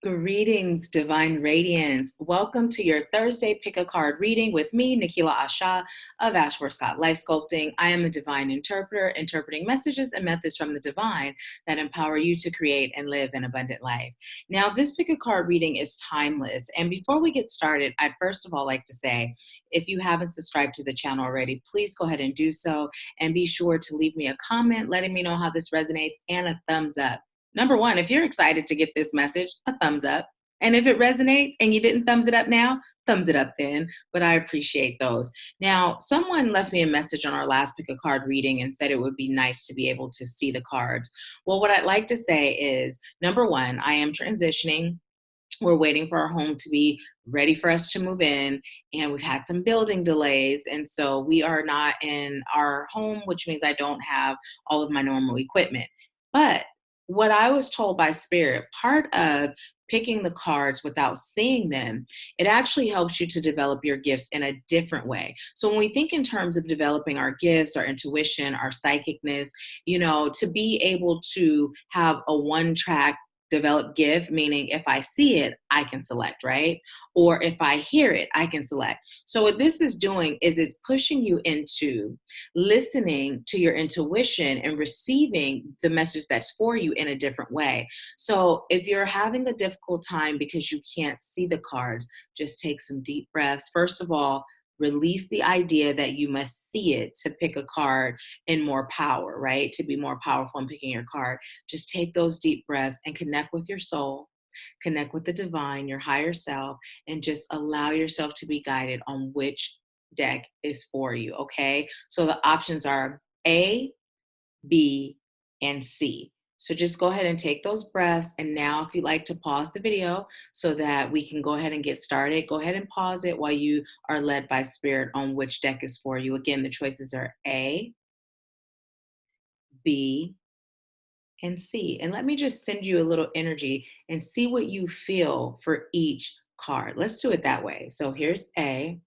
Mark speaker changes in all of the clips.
Speaker 1: Greetings, Divine Radiance. Welcome to your Thursday Pick a Card reading with me, Nahkila Isha of AshworthScott Life Sculpting. I am a divine interpreter, interpreting messages and methods from the divine that empower you to create and live an abundant life. Now, this Pick a Card reading is timeless. And before we get started, I'd first of all like to say, if you haven't subscribed to the channel already, please go ahead and do so. And be sure to leave me a comment letting me know how this resonates and a thumbs up. Number one, if you're excited to get this message, a thumbs up. And if it resonates and you didn't thumbs it up now, thumbs it up then. But I appreciate those. Now, someone left me a message on our last Pick a Card reading and said it would be nice to be able to see the cards. Well, what I'd like to say is, number one, I am transitioning. We're waiting for our home to be ready for us to move in, and we've had some building delays. And so we are not in our home, which means I don't have all of my normal equipment. But what I was told by Spirit, part of picking the cards without seeing them, it actually helps you to develop your gifts in a different way. So when we think in terms of developing our gifts, our intuition, our psychicness, to be able to have a one-track developed gift, meaning if I see it, I can select, right? Or if I hear it, I can select. So what this is doing is it's pushing you into listening to your intuition and receiving the message that's for you in a different way. So if you're having a difficult time because you can't see the cards, just take some deep breaths. First of all, release the idea that you must see it to pick a card in more power, right? To be more powerful in picking your card. Just take those deep breaths and connect with your soul, connect with the divine, your higher self, and just allow yourself to be guided on which deck is for you, okay? So the options are A, B, and C. So just go ahead and take those breaths. And now if you'd like to pause the video so that we can go ahead and get started, go ahead and pause it while you are led by Spirit on which deck is for you. Again, the choices are A, B, and C. And let me just send you a little energy and see what you feel for each card. Let's do it that way. So here's A.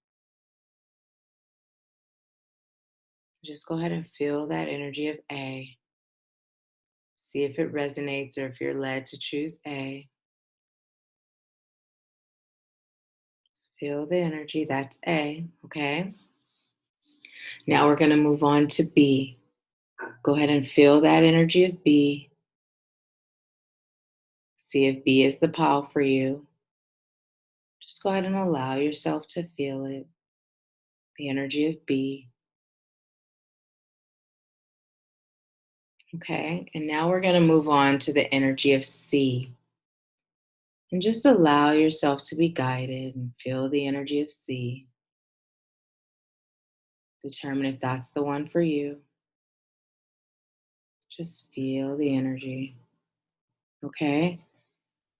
Speaker 1: Just go ahead and feel that energy of A. See if it resonates or if you're led to choose A. Feel the energy, that's A, okay? Now we're gonna move on to B. Go ahead and feel that energy of B. See if B is the pile for you. Just go ahead and allow yourself to feel it, the energy of B. Okay, and now we're gonna move on to the energy of C. And just allow yourself to be guided and feel the energy of C. Determine if that's the one for you. Just feel the energy. Okay?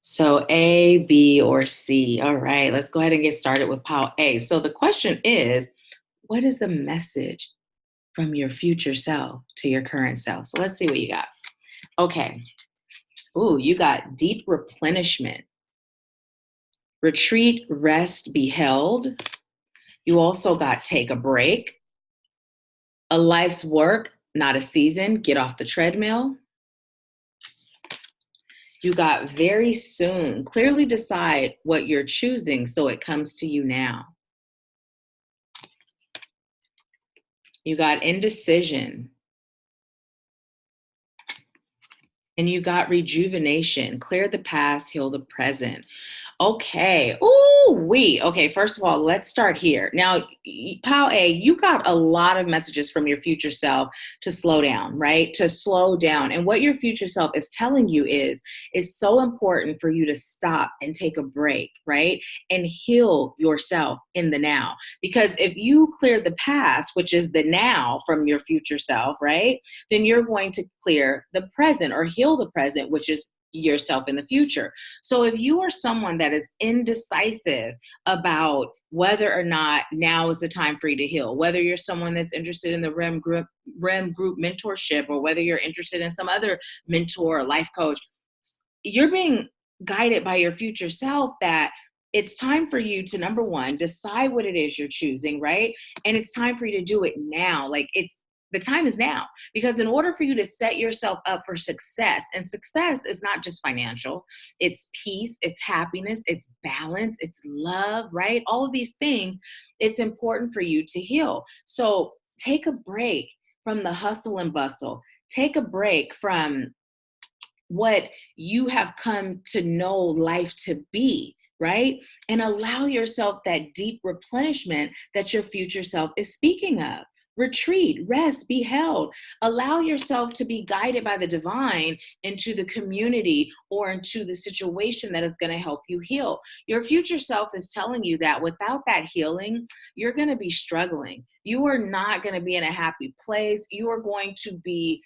Speaker 1: So A, B, or C. All right, let's go ahead and get started with pile A. So the question is, what is the message from your future self to your current self? So let's see what you got. Okay. Ooh, you got deep replenishment. Retreat, rest, be held. You also got take a break. A life's work, not a season. Get off the treadmill. You got very soon. Clearly decide what you're choosing so it comes to you now. You got indecision. And you got rejuvenation. Clear the past, heal the present. Okay. Okay, first of all, let's start here. Now, pile A, you got a lot of messages from your future self to slow down, right? To slow down. And what your future self is telling you is it's so important for you to stop and take a break, right? And heal yourself in the now. Because if you clear the past, which is the now from your future self, right? Then you're going to clear the present or heal the present, which is yourself in the future. So if you are someone that is indecisive about whether or not now is the time for you to heal, whether you're someone that's interested in the REM group mentorship, or whether you're interested in some other mentor or life coach, you're being guided by your future self that it's time for you to, number one, decide what it is you're choosing, right? And it's time for you to do it now. Like The time is now, because in order for you to set yourself up for success, and success is not just financial, it's peace, it's happiness, it's balance, it's love, right? All of these things, it's important for you to heal. So take a break from the hustle and bustle. Take a break from what you have come to know life to be, right? And allow yourself that deep replenishment that your future self is speaking of. Retreat, rest, be held. Allow yourself to be guided by the divine into the community or into the situation that is going to help you heal. Your future self is telling you that without that healing, you're going to be struggling. You are not going to be in a happy place. You are going to be,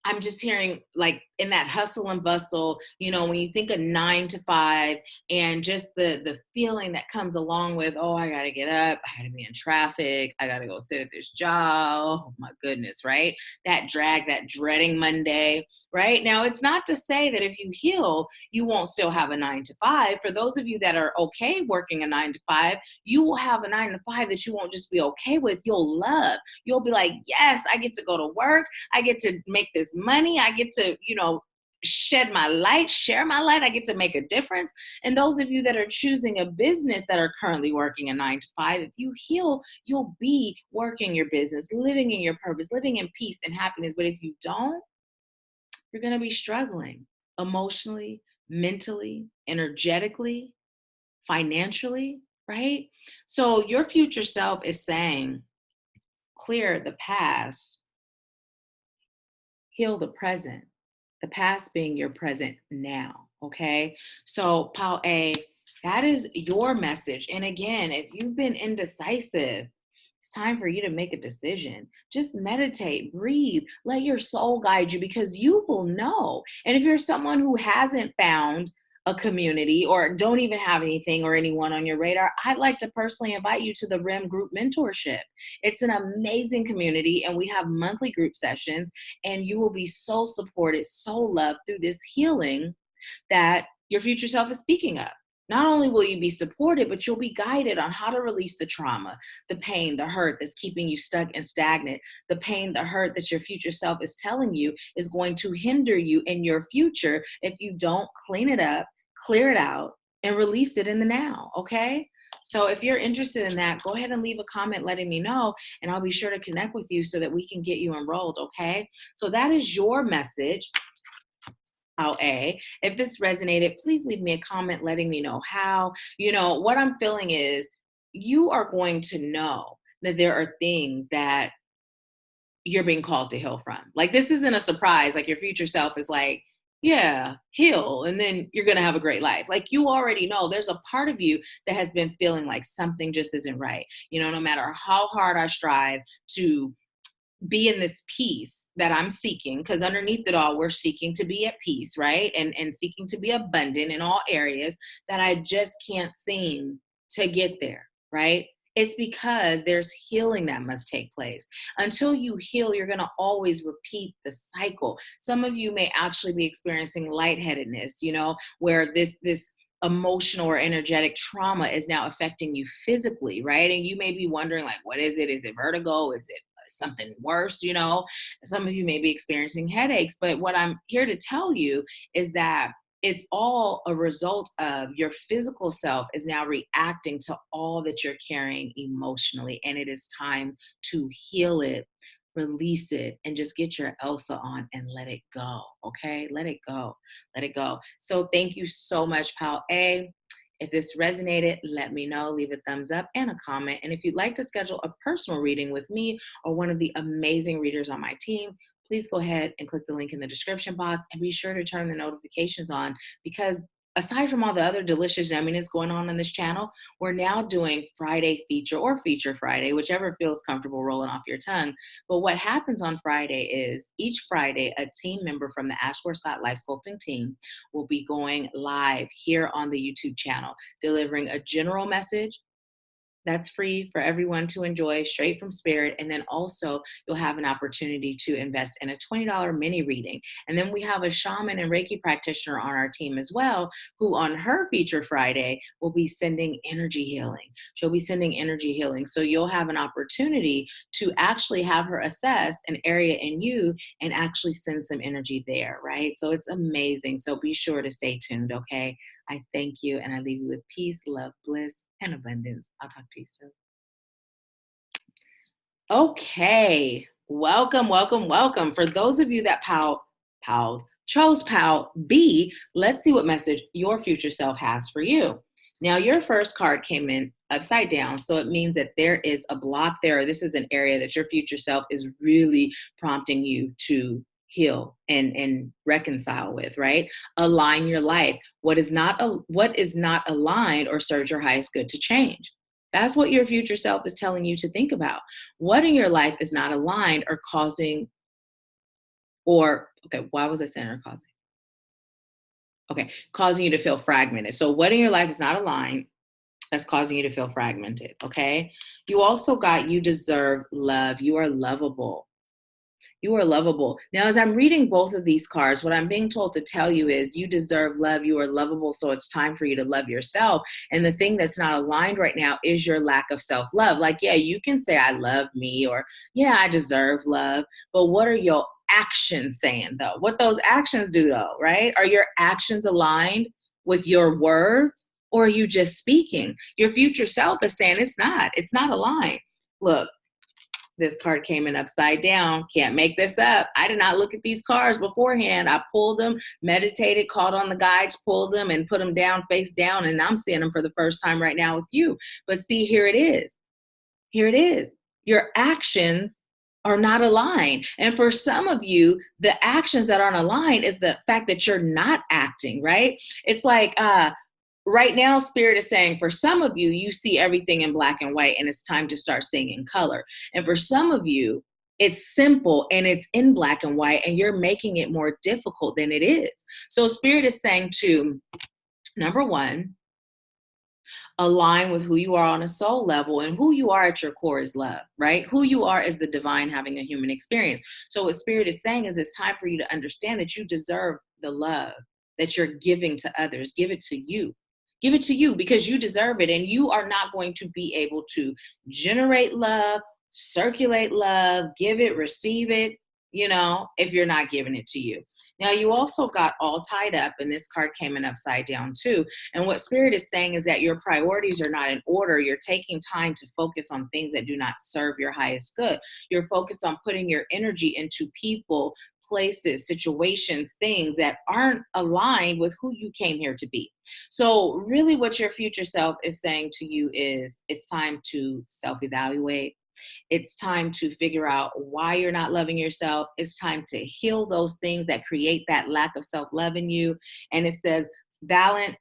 Speaker 1: I'm just hearing, like, in that hustle and bustle, you know, when you think of 9 to 5 and just the feeling that comes along with, oh, I got to get up, I got to be in traffic, I got to go sit at this job. Oh my goodness, right? That drag, that dreading Monday, right? Now, it's not to say that if you heal, you won't still have a 9 to 5. For those of you that are okay working a 9 to 5, you will have a 9 to 5 that you won't just be okay with, you'll love. You'll be like, yes, I get to go to work. I get to make this money. I get to, you know, shed my light, share my light. I get to make a difference. And those of you that are choosing a business that are currently working a 9 to 5, if you heal, you'll be working your business, living in your purpose, living in peace and happiness. But if you don't, you're going to be struggling emotionally, mentally, energetically, financially, right? So your future self is saying, clear the past, heal the present. The past being your present now, okay? So, Pal A, that is your message. And again, if you've been indecisive, it's time for you to make a decision. Just meditate, breathe, let your soul guide you, because you will know. And if you're someone who hasn't found a community or don't even have anything or anyone on your radar, I'd like to personally invite you to the RIM group mentorship. It's an amazing community, and we have monthly group sessions, and you will be so supported, so loved through this healing that your future self is speaking of. Not only will you be supported, but you'll be guided on how to release the trauma, the pain, the hurt that's keeping you stuck and stagnant, the pain, the hurt that your future self is telling you is going to hinder you in your future if you don't clean it up, clear it out, and release it in the now, okay? So if you're interested in that, go ahead and leave a comment letting me know, and I'll be sure to connect with you so that we can get you enrolled, okay? So that is your message. A. If this resonated, please leave me a comment letting me know how. You know, what I'm feeling is you are going to know that there are things that you're being called to heal from. Like, this isn't a surprise. Like, your future self is like, yeah, heal, and then you're going to have a great life. Like, you already know there's a part of you that has been feeling like something just isn't right. You know, no matter how hard I strive to be in this peace that I'm seeking, because underneath it all, we're seeking to be at peace, right? And seeking to be abundant in all areas, that I just can't seem to get there, right? It's because there's healing that must take place. Until you heal, you're going to always repeat the cycle. Some of you may actually be experiencing lightheadedness, you know, where this emotional or energetic trauma is now affecting you physically, right? And you may be wondering, like, what is it? Is it vertigo? Is it something worse? You know, some of you may be experiencing headaches, but what I'm here to tell you is that it's all a result of your physical self is now reacting to all that you're carrying emotionally, and it is time to heal it, release it, and just get your Elsa on and let it go. Okay, let it go, let it go. So thank you so much, Pal A. If this resonated, let me know. Leave a thumbs up and a comment. And if you'd like to schedule a personal reading with me or one of the amazing readers on my team, please go ahead and click the link in the description box, and be sure to turn the notifications on, because aside from all the other delicious yumminess going on this channel, we're now doing Friday feature, or Feature Friday, whichever feels comfortable rolling off your tongue. But what happens on Friday is each Friday, a team member from the AshworthScott Life Sculpting team will be going live here on the YouTube channel, delivering a general message That's free for everyone to enjoy straight from spirit. And then also you'll have an opportunity to invest in a $20 mini reading. And then we have a shaman and Reiki practitioner on our team as well, who on her feature Friday will be sending energy healing. She'll be sending energy healing. So you'll have an opportunity to actually have her assess an area in you and actually send some energy there, right? So it's amazing. So be sure to stay tuned, okay? I thank you and I leave you with peace, love, bliss, and abundance. I'll talk to you soon. Okay. Welcome, welcome, welcome. For those of you that chose PAL B, let's see what message your future self has for you. Now, your first card came in upside down, so it means that there is a block there. This is an area that your future self is really prompting you to heal and reconcile with, right? Align your life. What is not aligned or serves your highest good to change. That's what your future self is telling you to think about. What in your life is not aligned or causing, or, okay, why was I saying or causing? Okay, causing you to feel fragmented. So what in your life is not aligned that's causing you to feel fragmented, okay? You also got, you deserve love. You are lovable. You are lovable. Now, as I'm reading both of these cards, what I'm being told to tell you is you deserve love. You are lovable. So it's time for you to love yourself. And the thing that's not aligned right now is your lack of self-love. Like, yeah, you can say, I love me, or yeah, I deserve love. But what are your actions saying though? What those actions do though, right? Are your actions aligned with your words, or are you just speaking? Your future self is saying it's not aligned. Look, this card came in upside down. Can't make this up. I did not look at these cards beforehand. I pulled them, meditated, called on the guides, pulled them and put them down, face down. And I'm seeing them for the first time right now with you. But see, here it is. Here it is. Your actions are not aligned. And for some of you, the actions that aren't aligned is the fact that you're not acting, right? It's like, right now, Spirit is saying for some of you, you see everything in black and white and it's time to start seeing in color. And for some of you, it's simple and it's in black and white and you're making it more difficult than it is. So Spirit is saying to, number one, align with who you are on a soul level, and who you are at your core is love, right? Who you are is the divine having a human experience. So what Spirit is saying is it's time for you to understand that you deserve the love that you're giving to others. Give it to you. Give it to you because you deserve it. And you are not going to be able to generate love, circulate love, give it, receive it, if you're not giving it to you. Now, you also got all tied up, and this card came in upside down too. And what Spirit is saying is that your priorities are not in order. You're taking time to focus on things that do not serve your highest good. You're focused on putting your energy into people, places, situations, things that aren't aligned with who you came here to be. So really what your future self is saying to you is it's time to self-evaluate. It's time to figure out why you're not loving yourself. It's time to heal those things that create that lack of self-love in you. And it says, valiant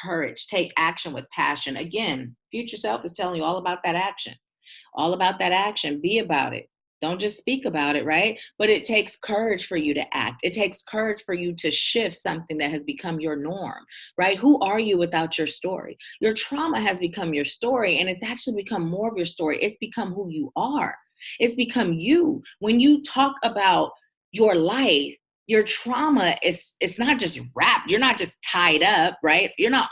Speaker 1: courage, take action with passion. Again, future self is telling you all about that action. All about that action. Be about it. Don't just speak about it, right? But it takes courage for you to act. It takes courage for you to shift something that has become your norm, right? Who are you without your story? Your trauma has become your story, and it's actually become more of your story. It's become who you are. It's become you. When you talk about your life, your trauma it's not just wrapped. You're not just tied up, right? You're not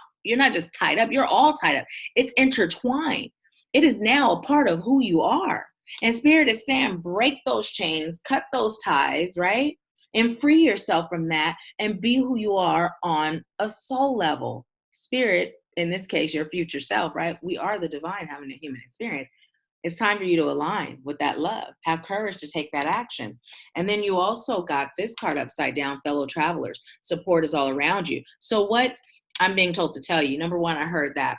Speaker 1: just tied up. You're all tied up. It's intertwined. It is now a part of who you are. And Spirit is saying, break those chains, cut those ties, right? And free yourself from that and be who you are on a soul level. Spirit, in this case, your future self, right? We are the divine having a human experience. It's time for you to align with that love. Have courage to take that action. And then you also got this card upside down, fellow travelers. Support is all around you. So what I'm being told to tell you, number one, I heard that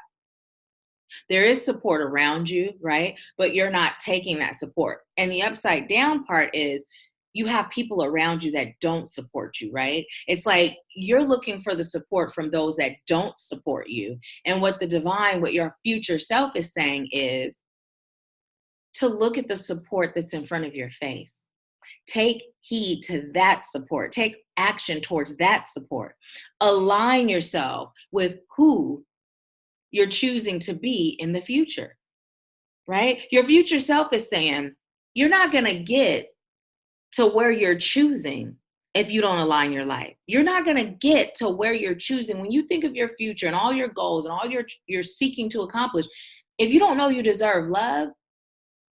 Speaker 1: there is support around you, right? But you're not taking that support. And the upside down part is you have people around you that don't support you, right? It's like you're looking for the support from those that don't support you. And what the divine, what your future self is saying is to look at the support that's in front of your face. Take heed to that support. Take action towards that support. Align yourself with who you're choosing to be in the future, right? Your future self is saying, you're not going to get to where you're choosing if you don't align your life. You're not going to get to where you're choosing. When you think of your future and all your goals and all you're seeking to accomplish, if you don't know you deserve love,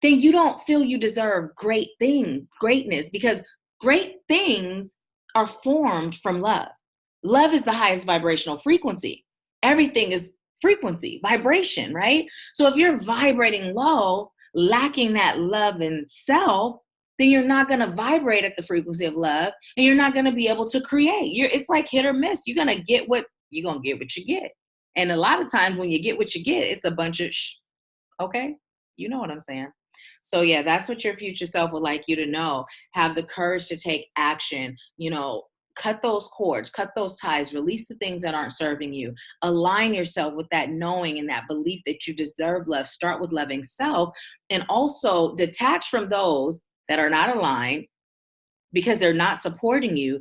Speaker 1: then you don't feel you deserve greatness, because great things are formed from love. Love is the highest vibrational frequency. Everything is frequency, vibration, right? So if you're vibrating low, lacking that love in self, then you're not going to vibrate at the frequency of love, and you're not going to be able to create. It's like hit or miss. You're going to get what you get. And a lot of times when you get what you get, it's a bunch of okay? You know what I'm saying? So yeah, that's what your future self would like you to know. Have the courage to take action, cut those cords, cut those ties, release the things that aren't serving you. Align yourself with that knowing and that belief that you deserve love. Start with loving self, and also detach from those that are not aligned because they're not supporting you,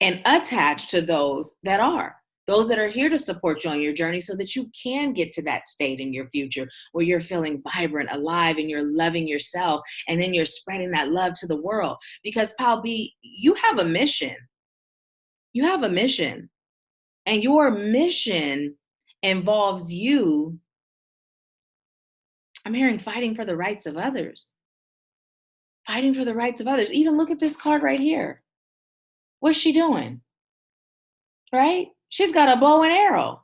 Speaker 1: and attach to those that are. Those that are here to support you on your journey so that you can get to that state in your future where you're feeling vibrant, alive, and you're loving yourself. And then you're spreading that love to the world. Because, Pal B, you have a mission. You have a mission. And your mission involves you, I'm hearing, fighting for the rights of others. Fighting for the rights of others. Even look at this card right here. What's she doing? Right? She's got a bow and arrow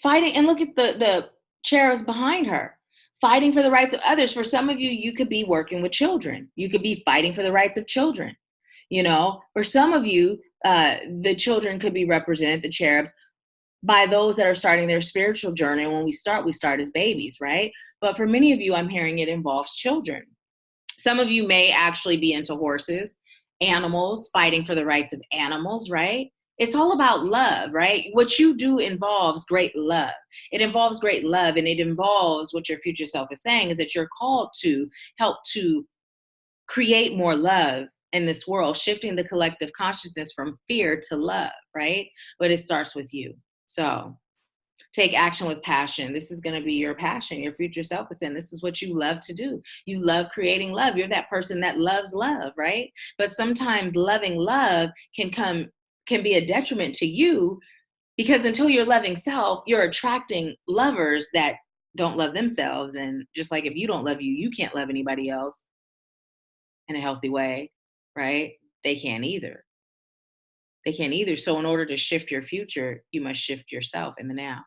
Speaker 1: fighting. And look at the cherubs behind her, fighting for the rights of others. For some of you, you could be working with children. You could be fighting for the rights of children. For some of you, the children could be represented, the cherubs, by those that are starting their spiritual journey. And when we start as babies, right? But for many of you, I'm hearing it involves children. Some of you may actually be into horses, animals, fighting for the rights of animals, right? It's all about love, right? What you do involves great love. It involves great love, and it involves what your future self is saying is that you're called to help to create more love in this world, shifting the collective consciousness from fear to love, right? But it starts with you. So take action with passion. This is going to be your passion. Your future self is saying this is what you love to do. You love creating love. You're that person that loves love, right? But sometimes loving love can be a detriment to you, because until you're loving self, you're attracting lovers that don't love themselves. And just like if you don't love you, you can't love anybody else in a healthy way, right? They can't either. So in order to shift your future, you must shift yourself in the now.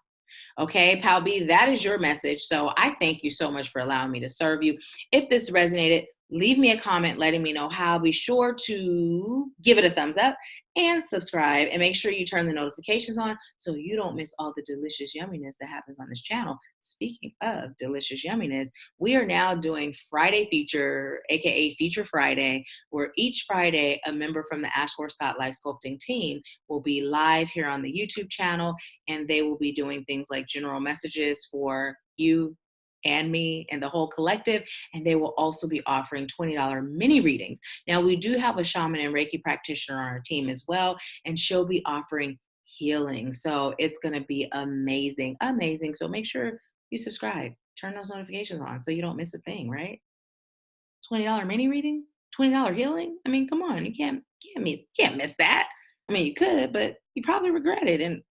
Speaker 1: Okay, Pal B, that is your message. So I thank you so much for allowing me to serve you. If this resonated, leave me a comment letting me know how. Be sure to give it a thumbs up and subscribe, and make sure you turn the notifications on so you don't miss all the delicious yumminess that happens on this channel. Speaking of delicious yumminess, we are now doing Friday Feature, aka Feature Friday, where each Friday a member from the AshworthScott Life Sculpting team will be live here on the YouTube channel, and they will be doing things like general messages for you and me and the whole collective. And they will also be offering $20 mini readings. Now, we do have a shaman and Reiki practitioner on our team as well, and she'll be offering healing. So it's going to be amazing. So make sure you subscribe, turn those notifications on so you don't miss a thing, right? $20 mini reading, $20 healing. I mean, come on, you can't miss that. I mean, you could, but you probably regret it. And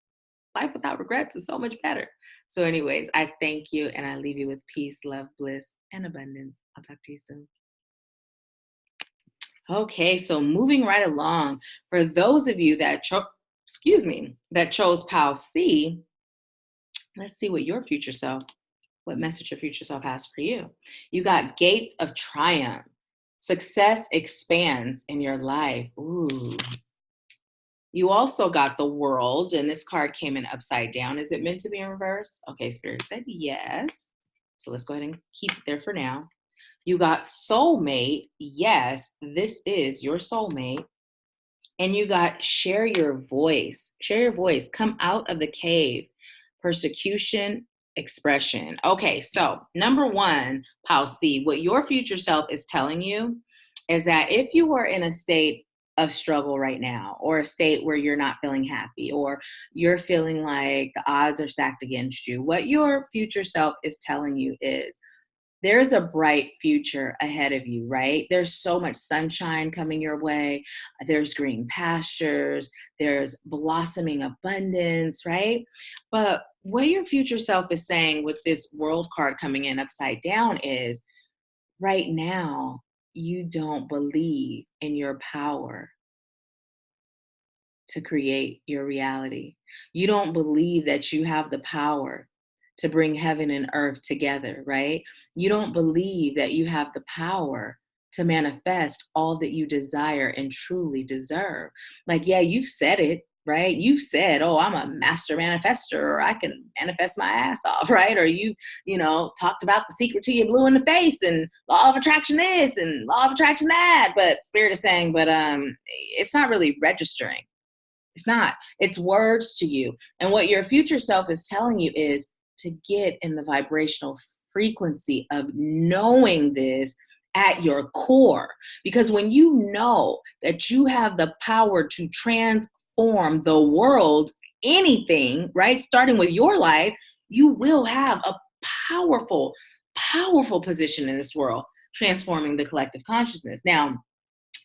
Speaker 1: life without regrets is so much better. So anyways, I thank you, and I leave you with peace, love, bliss, and abundance. I'll talk to you soon. Okay, so moving right along, for those of you that chose Pal C, let's see what message your future self has for you. You got Gates of Triumph. Success expands in your life. Ooh. You also got the World, and this card came in upside down. Is it meant to be in reverse? Okay, Spirit said yes. So let's go ahead and keep it there for now. You got Soulmate. Yes, this is your soulmate. And you got Share Your Voice. Share your voice. Come out of the cave. Persecution, expression. Okay, so number one, Pal C, what your future self is telling you is that if you were in a state of struggle right now, or a state where you're not feeling happy, or you're feeling like the odds are stacked against you, what your future self is telling you is there's a bright future ahead of you, right? There's so much sunshine coming your way. There's green pastures, there's blossoming abundance, right? But what your future self is saying with this world card coming in upside down is right now, you don't believe in your power to create your reality. You don't believe that you have the power to bring heaven and earth together, right? You don't believe that you have the power to manifest all that you desire and truly deserve. Like, yeah, you've said it, right? You've said, oh, I'm a master manifester, or I can manifest my ass off, right? Or talked about the secret to you blue in the face and law of attraction this and law of attraction that. But spirit is saying, but it's not really registering. It's not. It's words to you. And what your future self is telling you is to get in the vibrational frequency of knowing this at your core. Because when you know that you have the power to transform the world, anything, right? Starting with your life, you will have a powerful, powerful position in this world, transforming the collective consciousness. Now,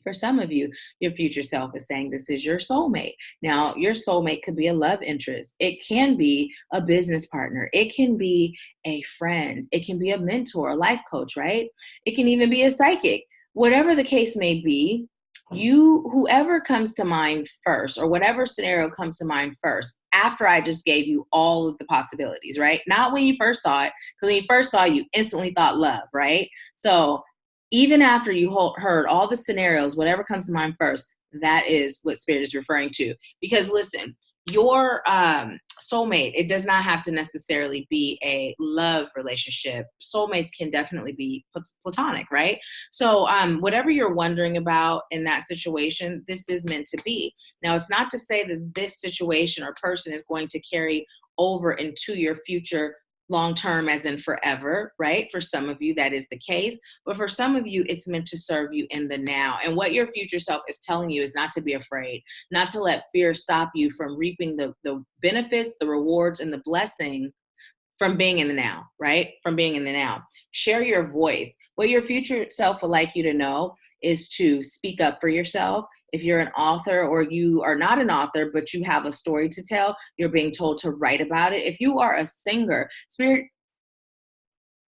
Speaker 1: for some of you, your future self is saying this is your soulmate. Now, your soulmate could be a love interest. It can be a business partner. It can be a friend. It can be a mentor, a life coach, right? It can even be a psychic. Whatever the case may be, whoever comes to mind first, or whatever scenario comes to mind first, after I just gave you all of the possibilities, right? Not when you first saw it, because when you first saw it, you instantly thought love, right? So even after you heard all the scenarios, whatever comes to mind first, that is what spirit is referring to. Because listen, your soulmate, it does not have to necessarily be a love relationship. Soulmates can definitely be platonic, right? So whatever you're wondering about in that situation, this is meant to be. Now, it's not to say that this situation or person is going to carry over into your future long term, as in forever, right? For some of you, that is the case. But for some of you, it's meant to serve you in the now. And what your future self is telling you is not to be afraid, not to let fear stop you from reaping the benefits, the rewards, and the blessing from being in the now, right? From being in the now. Share your voice. What your future self would like you to know is to speak up for yourself. If you're an author, or you are not an author, but you have a story to tell, you're being told to write about it. If you are a singer, spirit,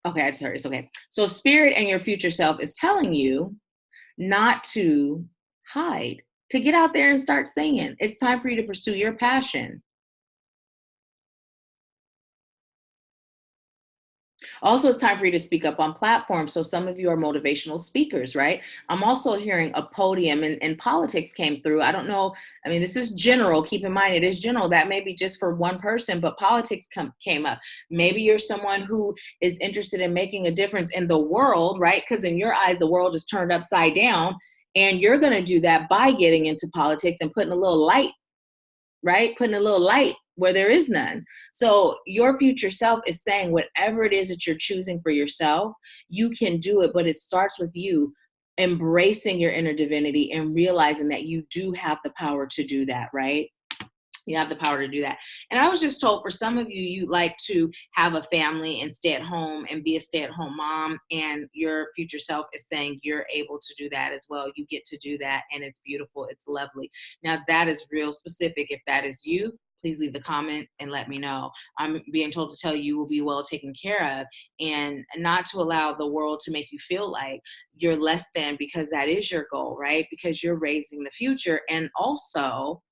Speaker 1: okay, I just heard it's okay. So spirit and your future self is telling you not to hide, to get out there and start singing. It's time for you to pursue your passion. Also, it's time for you to speak up on platforms. So some of you are motivational speakers, right? I'm also hearing a podium, and politics came through. I don't know. I mean, this is general. Keep in mind, it is general. That may be just for one person, but politics came up. Maybe you're someone who is interested in making a difference in the world, right? Because in your eyes, the world is turned upside down. And you're going to do that by getting into politics and putting a little light, right? Putting a little light where there is none. So your future self is saying whatever it is that you're choosing for yourself, you can do it, but it starts with you embracing your inner divinity and realizing that you do have the power to do that, right? You have the power to do that. And I was just told for some of you, you like to have a family and stay at home and be a stay-at-home mom. And your future self is saying you're able to do that as well. You get to do that. And it's beautiful. It's lovely. Now, that is real specific. If that is you, please leave the comment and let me know. I'm being told to tell you will be well taken care of, and not to allow the world to make you feel like you're less than, because that is your goal, right? Because you're raising the future. And also,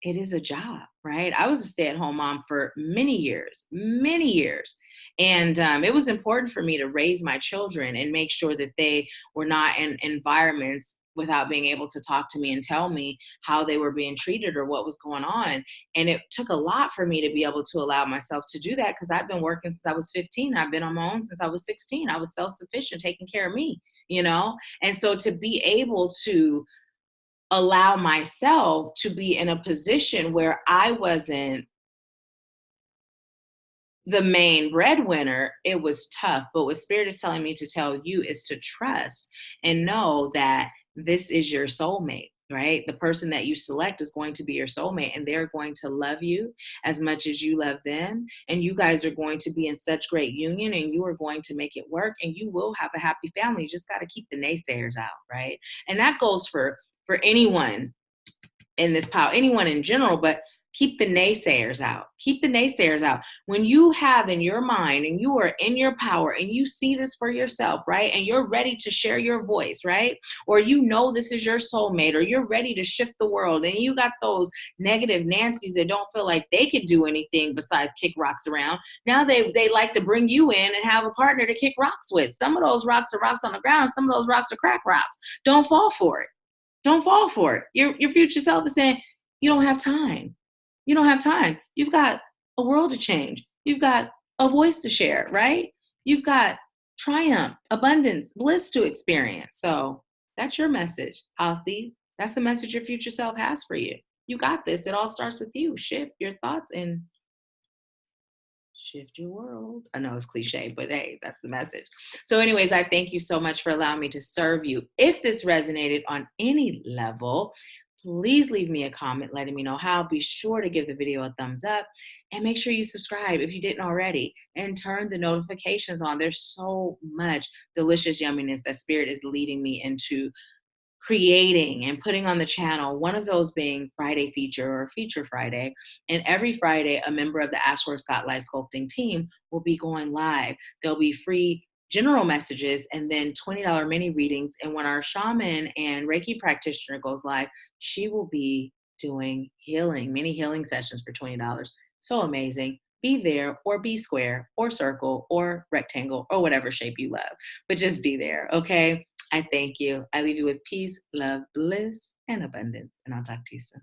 Speaker 1: it is a job, right? I was a stay-at-home mom for many years, many years. And it was important for me to raise my children and make sure that they were not in environments without being able to talk to me and tell me how they were being treated or what was going on. And it took a lot for me to be able to allow myself to do that, because I've been working since I was 15. I've been on my own since I was 16. I was self-sufficient, taking care of me, you know? And so to be able to allow myself to be in a position where I wasn't the main breadwinner, it was tough. But what spirit is telling me to tell you is to trust and know that this is your soulmate, right? The person that you select is going to be your soulmate, and they're going to love you as much as you love them. And you guys are going to be in such great union, and you are going to make it work, and you will have a happy family. You just got to keep the naysayers out, right? And that goes for anyone in this power, anyone in general, but keep the naysayers out. Keep the naysayers out. When you have in your mind and you are in your power and you see this for yourself, right? And you're ready to share your voice, right? Or you know this is your soulmate, or you're ready to shift the world, and you got those negative Nancy's that don't feel like they could do anything besides kick rocks around. Now they like to bring you in and have a partner to kick rocks with. Some of those rocks are rocks on the ground. Some of those rocks are crack rocks. Don't fall for it. Don't fall for it. Your future self is saying, you don't have time. You don't have time. You've got a world to change. You've got a voice to share, right? You've got triumph, abundance, bliss to experience. So that's your message, Halsey. That's the message your future self has for you. You got this. It all starts with you. Shift your thoughts and shift your world. I know it's cliche, but hey, that's the message. So anyways, I thank you so much for allowing me to serve you. If this resonated on any level, please leave me a comment letting me know how. Be sure to give the video a thumbs up and make sure you subscribe if you didn't already, and turn the notifications on. There's so much delicious yumminess that Spirit is leading me into creating and putting on the channel, one of those being Friday feature or Feature Friday. And every Friday, a member of the AshworthScott Life Sculpting team will be going live. There'll be free general messages and then $20 mini readings. And when our shaman and Reiki practitioner goes live, she will be doing mini healing sessions for $20. So amazing. Be there, or be square or circle or rectangle or whatever shape you love, but just be there. Okay. I thank you. I leave you with peace, love, bliss, and abundance. And I'll talk to you soon.